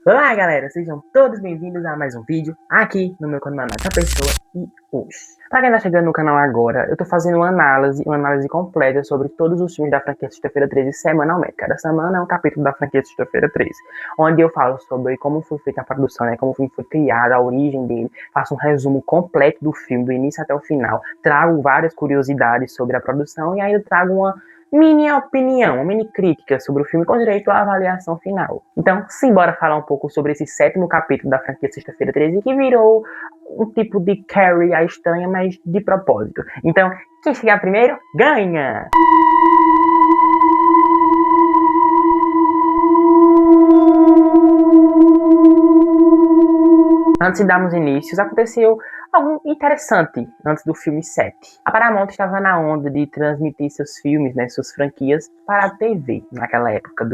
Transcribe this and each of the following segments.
Olá galera, sejam todos bem-vindos a mais um vídeo aqui no meu canal Nata Pessoa. E hoje, pra quem tá chegando no canal agora, eu tô fazendo uma análise completa sobre todos os filmes da franquia Sexta-feira 13 semanalmente. Cada semana é um capítulo da franquia Sexta-feira 13, onde eu falo sobre como foi feita a produção, como o filme foi criado, a origem dele, faço um resumo completo do filme, do início até o final, trago várias curiosidades sobre a produção e ainda trago uma mini opinião, uma mini crítica sobre o filme com direito à avaliação final. Então, simbora falar um pouco sobre esse sétimo capítulo da franquia Sexta-feira 13, que virou um tipo de Carrie a estranha, mas de propósito. Então, quem chegar primeiro, ganha! Antes de darmos início, aconteceu algo interessante antes do filme 7. A Paramount estava na onda de transmitir seus filmes, suas franquias, para a TV naquela época,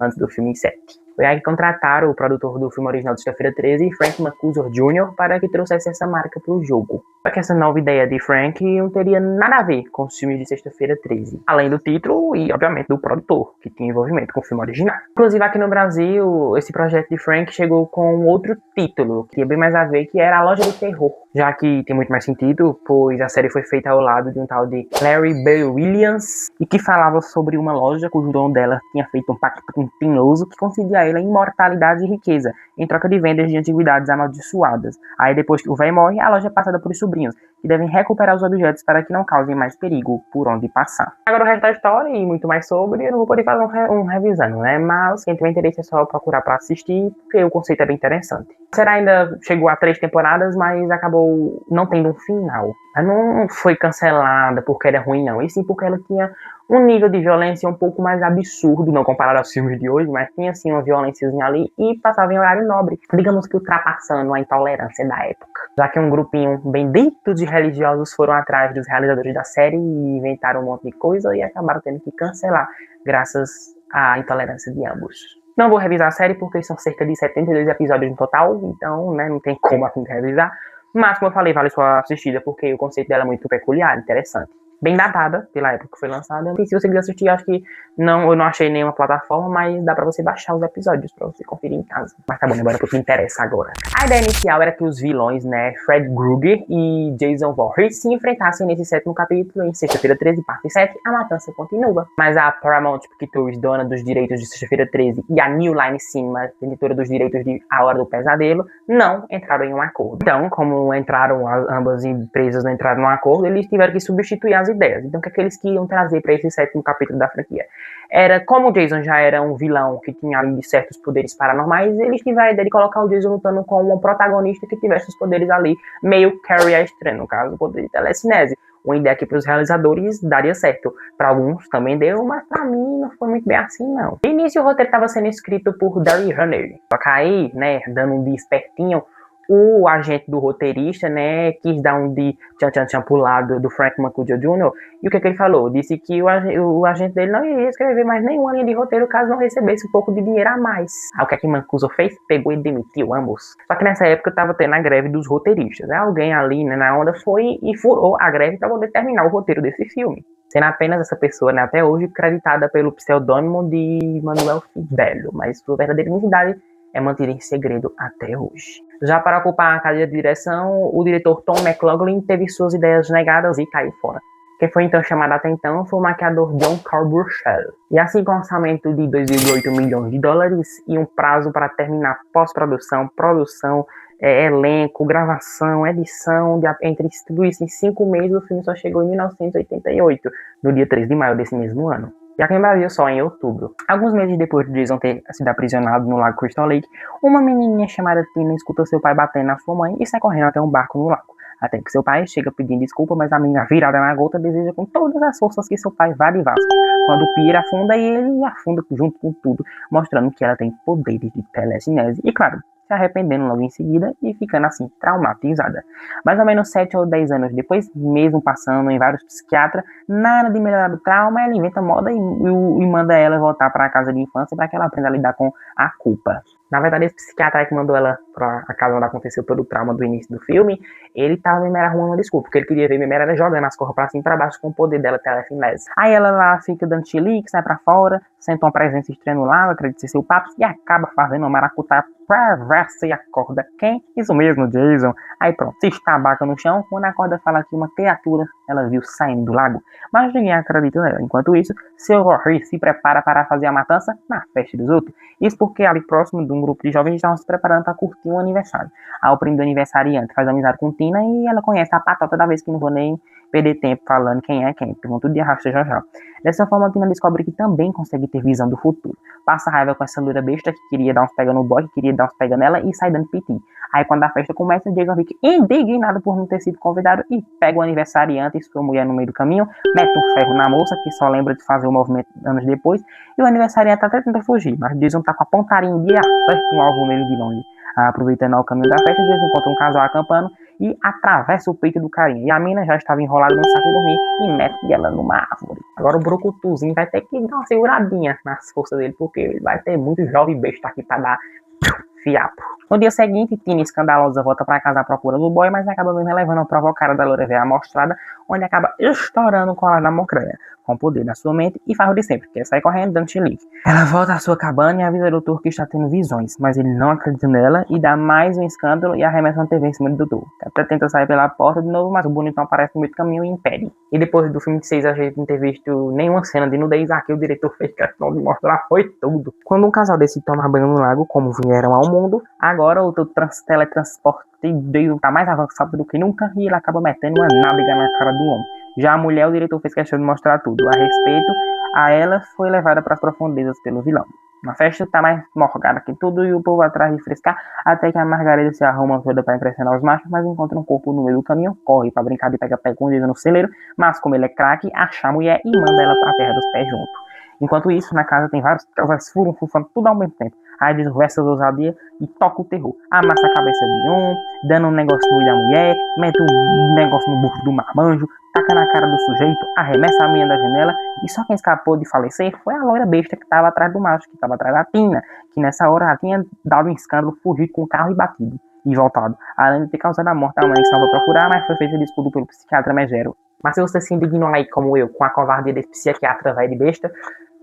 antes do filme 7. Foi aí que contrataram o produtor do filme original de Sexta-feira 13, Frank Mancuso Jr., para que trouxesse essa marca para o jogo. Só que essa nova ideia de Frank não teria nada a ver com os filmes de Sexta-feira 13. Além do título e, obviamente, do produtor, que tinha envolvimento com o filme original. Inclusive, aqui no Brasil, esse projeto de Frank chegou com outro título, que tinha bem mais a ver, que era A Loja do Terror. Já que tem muito mais sentido, pois a série foi feita ao lado de um tal de Larry Bell Williams, e que falava sobre uma loja cujo dono dela tinha feito um pacto com um tinhoso que concedia a ele imortalidade e riqueza, em troca de vendas de antiguidades amaldiçoadas. Aí depois que o velho morre, a loja é passada por sobrinhos, que devem recuperar os objetos para que não causem mais perigo por onde passar. Agora o resto da história e muito mais sobre, eu não vou poder fazer um revisando, Mas quem tiver interesse é só procurar para assistir, porque o conceito é bem interessante. A série ainda chegou a 3 temporadas, mas acabou não tendo um final. Ela não foi cancelada porque era ruim, não. E sim porque ela tinha um nível de violência um pouco mais absurdo, não comparado aos filmes de hoje, mas tinha sim uma violênciazinha ali e passava em horário nobre. Digamos que ultrapassando a intolerância da época. Já que um grupinho bendito de religiosos foram atrás dos realizadores da série e inventaram um monte de coisa e acabaram tendo que cancelar, graças à intolerância de ambos. Não vou revisar a série porque são cerca de 72 episódios no total, então não tem como revisar. Mas, como eu falei, vale sua assistida porque o conceito dela é muito peculiar, interessante. Bem datada pela época que foi lançada. E se você quiser assistir, acho que eu não achei nenhuma plataforma, mas dá pra você baixar os episódios pra você conferir em casa. Mas tá bom, agora pro que interessa agora. A ideia inicial era que os vilões, Fred Krueger e Jason Voorhees se enfrentassem nesse sétimo capítulo, em Sexta-feira 13, parte 7, a matança continua. Mas a Paramount Pictures, dona dos direitos de Sexta-feira 13, e a New Line Cinema, editora dos direitos de A Hora do Pesadelo, não entraram em um acordo. Então, como ambas empresas não entraram em um acordo, eles tiveram que substituir as ideias. Então, o que é que eles queriam trazer para esse sétimo capítulo da franquia? Era, como o Jason já era um vilão que tinha ali certos poderes paranormais, eles tiveram a ideia de colocar o Jason lutando com um protagonista que tivesse os poderes ali, meio Carrie a estranha, no caso, o poder de telecinese. Uma ideia que para os realizadores daria certo. Para alguns também deu, mas para mim não foi muito bem assim, não. No início, o roteiro estava sendo escrito por Daryl Hannah. Só que aí, dando um de espertinho, o agente do roteirista, quis dar um de tchan pro lado do Frank Mancuso Jr. E o que ele falou? Disse que o agente dele não iria escrever mais nenhuma linha de roteiro caso não recebesse um pouco de dinheiro a mais. Aí o que Mancuso fez? Pegou e demitiu ambos. Só que nessa época tava tendo a greve dos roteiristas. Alguém ali, na onda foi e furou a greve para poder terminar o roteiro desse filme. Sendo apenas essa pessoa, até hoje, creditada pelo pseudônimo de Manuel Fidelio, mas sua verdadeira identidade é mantida em segredo até hoje. Já para ocupar a cadeira de direção, o diretor Tom McLaughlin teve suas ideias negadas e caiu fora. Quem foi então chamado até então foi o maquiador John Carbuchel. E assim, com um orçamento de 2,8 milhões de dólares e um prazo para terminar pós-produção, produção, elenco, gravação, edição, entre tudo isso em 5 meses, o filme só chegou em 1988, no dia 3 de maio desse mesmo ano. E aqui no Brasil só em outubro. Alguns meses depois de Jason ter sido aprisionado no lago Crystal Lake, uma menininha chamada Tina escuta seu pai batendo na sua mãe e sai correndo até um barco no lago. Até que seu pai chega pedindo desculpa, mas a menina virada na gota deseja com todas as forças que seu pai vá de Vasco. Quando o pira afunda, ele afunda junto com tudo, mostrando que ela tem poderes de telecinese. E claro, se arrependendo logo em seguida e ficando assim traumatizada. Mais ou menos 7 ou 10 anos depois, mesmo passando em vários psiquiatras, nada de melhorar do trauma, ela inventa moda e manda ela voltar para a casa de infância para que ela aprenda a lidar com a culpa. Na verdade, esse psiquiatra que mandou ela pra a casa onde aconteceu todo o trauma do início do filme, ele tava mesmo arrumando uma desculpa, porque ele queria ver mesmo era jogando as corras pra cima e pra baixo com o poder dela, telecinese. Aí ela lá fica dando chilique, sai pra fora, senta uma presença estranha no lago, acredita ser seu papo, e acaba fazendo uma maracutaia perversa e acorda quem? Isso mesmo, Jason. Aí pronto, se estabaca no chão, quando acorda fala que uma criatura ela viu saindo do lago, mas ninguém acredita nela. Enquanto isso, seu Rory se prepara para fazer a matança na festa dos outros. Isso porque ali próximo de um grupo de jovens estavam se preparando para curtir um aniversário. A primo do aniversariante faz amizade com Tina e ela conhece a patota da vez que não vou nem perder tempo falando quem é quem. Pergunta tudo de arrasta já já. Dessa forma, Tina descobre que também consegue ter visão do futuro. Passa raiva com essa loira besta que queria dar uns pega no boy, que queria dar uns pega nela e sai dando piti. Aí quando a festa começa, Jason fica indignado por não ter sido convidado e pega o aniversariante e sua mulher no meio do caminho, mete um ferro na moça, que só lembra de fazer o movimento anos depois, e o aniversariante até tenta fugir, mas Jason tá com a pontarinha e acerta um alvo nele de longe. Aproveitando o caminho da festa, Jason encontra um casal acampando e atravessa o peito do carinha. E a mina já estava enrolada no saco de dormir e mete ela numa árvore. Agora o brucutuzinho vai ter que dar uma seguradinha nas forças dele, porque ele vai ter muito jovem besta aqui pra dar fiapo. No dia seguinte, Tina escandalosa volta para casa à procura do boy, mas acaba mesmo levando a provocada da loira velha amostrada, onde acaba estourando o colar da mocreia, com o poder da sua mente e faz o de sempre, que é sair correndo dando chilique. Ela volta à sua cabana e avisa o doutor que está tendo visões, mas ele não acredita nela e dá mais um escândalo e arremessa uma TV em cima do doutor. Até tenta sair pela porta de novo, mas o bonitão aparece no meio do caminho e impede. E depois do filme de 6 a gente não ter visto nenhuma cena de nudez, aqui o diretor fez questão de mostrar foi tudo. Quando um casal decide tomar banho no lago, como vieram ao mundo, agora o teletransporte dele tá mais avançado do que nunca e ele acaba metendo uma nádega na cara do homem. Já a mulher, o diretor fez questão de mostrar tudo. A respeito a ela, foi levada para as profundezas pelo vilão. A festa tá mais morgada que tudo e o povo atrás de frescar, até que a Margarida se arruma toda para impressionar os machos, mas encontra um corpo no meio do caminho, corre para brincar de pega-pega com o dedo no celeiro, mas como ele é craque, acha a mulher e manda ela para a terra dos pés junto. Enquanto isso, na casa tem vários casais furando tudo ao mesmo tempo. Aí desvesta a ousadia e toca o terror. Amassa a cabeça de um, dando um negócio no olho da mulher, mete um negócio no bucho do marmanjo, taca na cara do sujeito, arremessa a minha da janela, e só quem escapou de falecer foi a loira besta que estava atrás do macho, que estava atrás da Tina, que nessa hora já tinha dado um escândalo, fugido com o carro e batido, e voltado, além de ter causado a morte da mãe que estava a procurar, mas foi feita de escudo pelo psiquiatra Megero. Mas se você se indignou aí como eu, com a covardia desse psiquiatra velho de besta,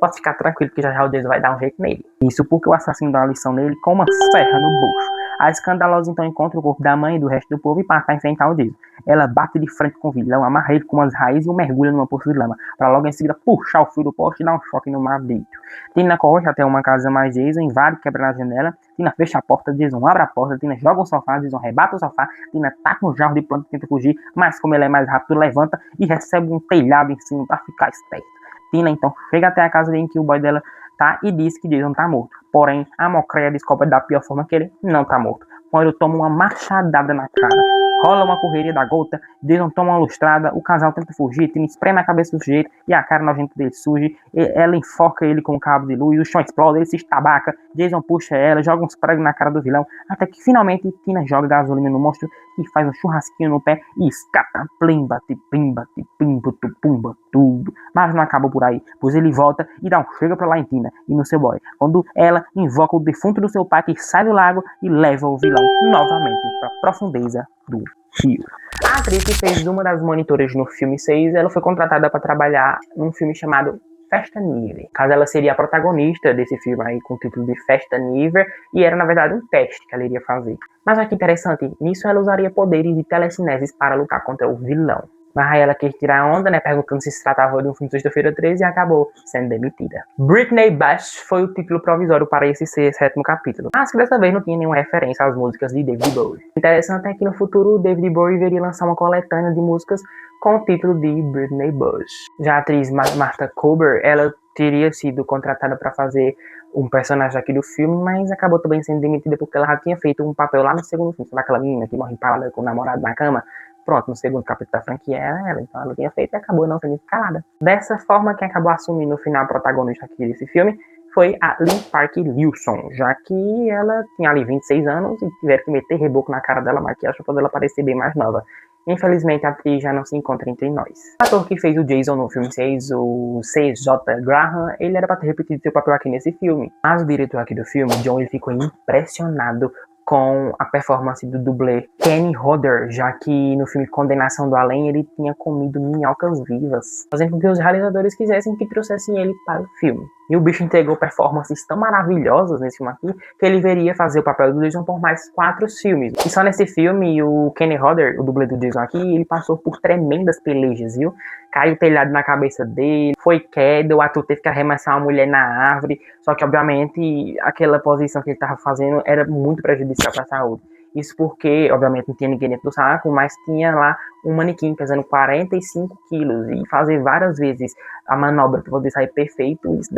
pode ficar tranquilo que já já o Deus vai dar um jeito nele. Isso porque o assassino dá uma lição nele com uma serra no bucho. A escandalosa então encontra o corpo da mãe e do resto do povo e passa a enfrentar o Deus. Ela bate de frente com o vilão, amarra ele com umas raízes e o mergulha numa poça de lama, para logo em seguida puxar o fio do poste e dar um choque no maldito. Tina corre até uma casa mais Jason, invade, quebra na janela, Tina fecha a porta, Jason abre a porta, Tina joga o sofá, Jason rebata o sofá, Tina taca um jarro de planta e tenta fugir, mas como ele é mais rápido, levanta e recebe um telhado em cima para ficar esperto. Tina então chega até a casa em que o boy dela tá e diz que Jason tá morto. Porém, a mocreia descobre da pior forma que ele não tá morto. Quando ele toma uma machadada na cara, rola uma correria da gota, Jason toma uma lustrada, o casal tenta fugir, Tina espreme a cabeça do sujeito e a cara nojenta dele surge, ela enfoca ele com um cabo de luz, o chão explode, ele se estabaca, Jason puxa ela, joga uns pregos na cara do vilão, até que finalmente Tina joga gasolina no monstro e faz um churrasquinho no pé e escata, plimba, tipimba, tipimba, tupumba, tudo. Mas não acaba por aí, pois ele volta e dá um chega pra lá em Tina e no seu boy, quando ela invoca o defunto do seu pai que sai do lago e leva o vilão novamente para a profundeza do rio. A atriz que fez uma das monitoras no filme 6, ela foi contratada para trabalhar num filme chamado Festa Nive. Caso ela seria a protagonista desse filme aí com o título de Festa Nive, e era na verdade um teste que ela iria fazer. Mas olha que interessante, nisso ela usaria poderes de telecineses para lutar contra o vilão. Mas aí ela quis tirar a onda, né, perguntando se tratava de um filme de Sexta-feira 13 e acabou sendo demitida. Britney Bash foi o título provisório para esse sétimo capítulo, mas que dessa vez não tinha nenhuma referência às músicas de David Bowie. O interessante é que no futuro o David Bowie viria lançar uma coletânea de músicas com o título de Britney Bush. Já a atriz Martha Kober, ela teria sido contratada para fazer um personagem aqui do filme, mas acabou também sendo demitida porque ela já tinha feito um papel lá no segundo filme, daquela menina que morre empalada com o namorado na cama. Pronto, no segundo capítulo da franquia era ela, então ela tinha feito e acabou não sendo escalada. Dessa forma, quem acabou assumindo no final o protagonista aqui desse filme foi a Lynn Park Lewson, já que ela tinha ali 26 anos e tiveram que meter reboco na cara dela, maquiagem, pra ela parecer bem mais nova. Infelizmente, a atriz já não se encontra entre nós. O ator que fez o Jason no filme 6, o C.J. Graham, ele era para ter repetido seu papel aqui nesse filme. Mas o diretor aqui do filme, John, ele ficou impressionado com a performance do dublê Kenny Hodder, já que no filme Condenação do Além ele tinha comido minhocas vivas, fazendo com que os realizadores quisessem que trouxessem ele para o filme. E o bicho entregou performances tão maravilhosas nesse filme aqui, que ele viria fazer o papel do Jason por mais 4 filmes. E só nesse filme, o Kenny Hodder, o dublê do Jason aqui, ele passou por tremendas pelejas, viu? Caiu o telhado na cabeça dele, foi queda, o ator teve que arremessar uma mulher na árvore, só que obviamente aquela posição que ele estava fazendo era muito prejudicial para a saúde. Isso porque, obviamente, não tinha ninguém dentro do saco, mas tinha lá um manequim pesando 45 quilos e fazer várias vezes a manobra para poder sair perfeito, isso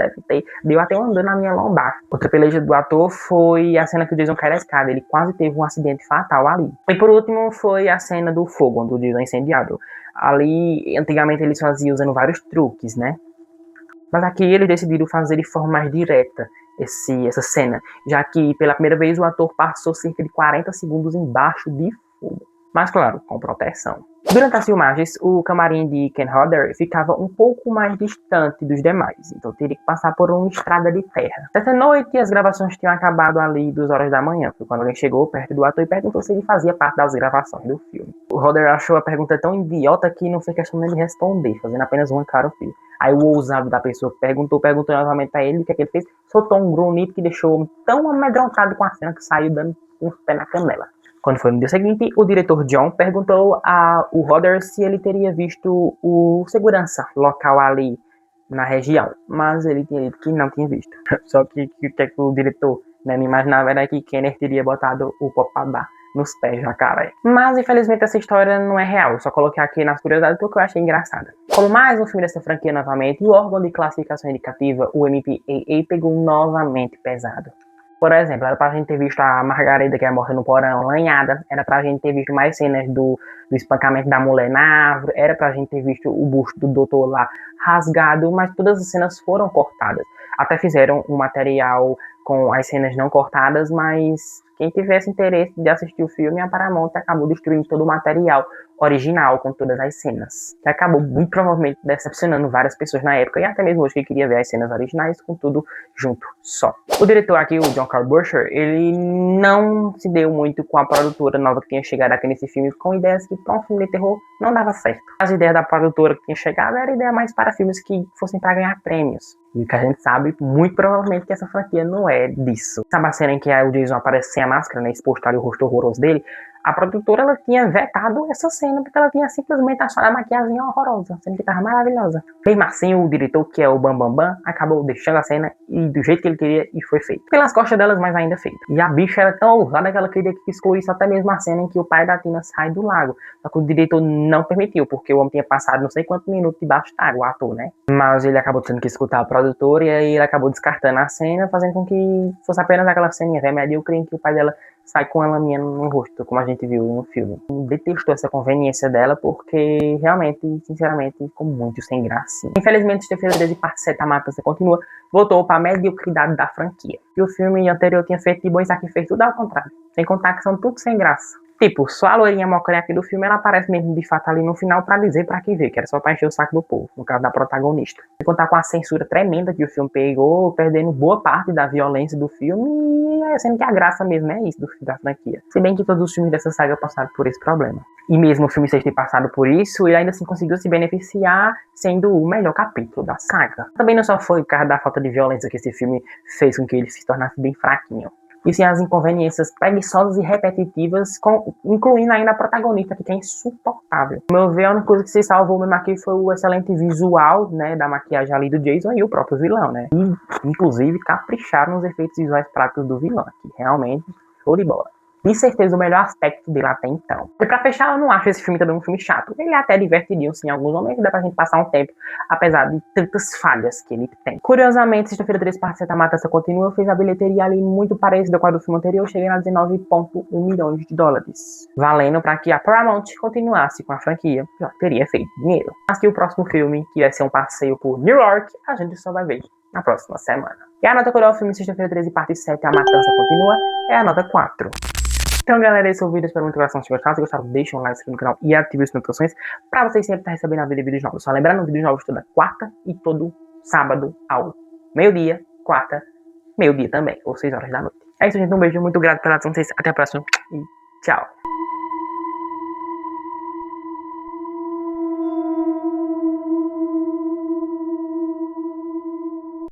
deu até um dano na minha lombar. Outra peleja do ator foi a cena que o Jason cai da escada, ele quase teve um acidente fatal ali. E por último foi a cena do fogo, onde o Jason é incendiado. Ali, antigamente eles faziam usando vários truques, né? Mas aqui eles decidiram fazer de forma mais direta essa cena, já que pela primeira vez o ator passou cerca de 40 segundos embaixo de fogo. Mas claro, com proteção. Durante as filmagens, o camarim de Ken Hodder ficava um pouco mais distante dos demais, então teria que passar por uma estrada de terra. Certa noite, as gravações tinham acabado ali 2 horas da manhã, foi quando alguém chegou perto do ator e perguntou se ele fazia parte das gravações do filme. O Hodder achou a pergunta tão idiota que não foi questão de responder, fazendo apenas uma cara ao filho. Aí o ousado da pessoa perguntou novamente pra ele o que é que ele fez, soltou um grunhido que deixou tão amedrontado com a cena que saiu dando uns pés na canela. Quando foi no dia seguinte, o diretor John perguntou ao Hodder se ele teria visto o segurança local ali na região, mas ele tinha dito que não tinha visto. Só que o diretor não imaginava era que Kenner teria botado o Popadá nos pés da cara. Mas infelizmente essa história não é real, eu só coloquei aqui nas curiosidades porque eu achei engraçada. Como mais um filme dessa franquia novamente, o órgão de classificação indicativa, o MPAA, pegou novamente pesado. Por exemplo, era pra gente ter visto a Margarida, que é morta no porão, lanhada. Era pra gente ter visto mais cenas do espancamento da mulher na árvore. Era pra gente ter visto o busto do doutor lá rasgado. Mas todas as cenas foram cortadas. Até fizeram um material com as cenas não cortadas, mas quem tivesse interesse de assistir o filme, a Paramount acabou destruindo todo o material original com todas as cenas. Que acabou muito provavelmente decepcionando várias pessoas na época e até mesmo hoje que queria ver as cenas originais com tudo junto só. O diretor aqui, o John Carl Buescher, ele não se deu muito com a produtora nova que tinha chegado aqui nesse filme, com ideias que para um filme de terror não dava certo. As ideias da produtora que tinha chegado era ideia mais para filmes que fossem para ganhar prêmios. E o que a gente sabe, muito provavelmente, que essa franquia não é disso. Sabe a cena em que o Jason aparece sem a máscara, né, exposto ali o rosto horroroso dele? A produtora, ela tinha vetado essa cena porque ela tinha simplesmente achado a maquiagem horrorosa, sendo que estava maravilhosa. Mesmo assim, o diretor, que é o Bam Bam Bam, acabou deixando a cena e do jeito que ele queria e foi feito. Pelas costas delas, mas ainda feito. E a bicha era tão ousada que ela queria que excluísse até mesmo a cena em que o pai da Tina sai do lago. Só que o diretor não permitiu, porque o homem tinha passado não sei quantos minutos debaixo d'água, o ator, né? Mas ele acabou tendo que escutar a produtora e aí ele acabou descartando a cena, fazendo com que fosse apenas aquela ceninha medíocre em que o pai dela sai com a laminha no rosto, como a gente viu no filme. Detestou essa conveniência dela porque realmente, sinceramente, ficou muito sem graça. Infelizmente, Sexta-feira 13 parte 7, a matança continua, voltou para a mediocridade da franquia. E o filme anterior tinha feito de bom, isso aqui fez tudo ao contrário. Sem contar que são tudo sem graça. Tipo, só a loirinha mocanha aqui do filme, ela aparece mesmo de fato ali no final pra dizer pra que ver, que era só pra encher o saco do povo, no caso da protagonista. Sem contar com a censura tremenda que o filme pegou, perdendo boa parte da violência do filme, e sendo que a graça mesmo é isso da franquia. Se bem que todos os filmes dessa saga passaram por esse problema. E mesmo o filme 6 ter passado por isso, ele ainda assim conseguiu se beneficiar sendo o melhor capítulo da saga. Também não só foi por causa da falta de violência que esse filme fez com que ele se tornasse bem fraquinho. E sim as inconveniências preguiçosas e repetitivas, incluindo ainda a protagonista, que é insuportável. No meu ver, a única coisa que se salvou mesmo aqui foi o excelente visual, né, da maquiagem ali do Jason e o próprio vilão, né. E, inclusive, capricharam nos efeitos visuais práticos do vilão aqui. Realmente, show de bola. De certeza, o melhor aspecto dele até então. E pra fechar, eu não acho esse filme também um filme chato. Ele é até divertidinho, sim, em alguns momentos. Dá pra gente passar um tempo, apesar de tantas falhas que ele tem. Curiosamente, Sexta-feira 13, parte 7, a matança continua. Fez a bilheteria ali muito parecida com a do filme anterior, chegando a 19,1 milhões de dólares. Valendo pra que a Paramount continuasse com a franquia, já teria feito dinheiro. Mas que o próximo filme, que vai ser um passeio por New York, a gente só vai ver na próxima semana. E a nota coroa ao filme Sexta-feira 13, parte 7, a matança continua, é a nota 4. Então, galera, esse é o vídeo. Espero muito que vocês tenham gostado. Se gostaram, deixa um like, se inscreva no canal e ative as notificações pra vocês sempre estar recebendo a vida de vídeos novos. Só lembrando, vídeos novos toda quarta e todo sábado ao meio-dia, quarta, meio-dia também, ou 6 horas da noite. É isso, gente. Um beijo, muito grato pela atenção de vocês. Até a próxima e tchau.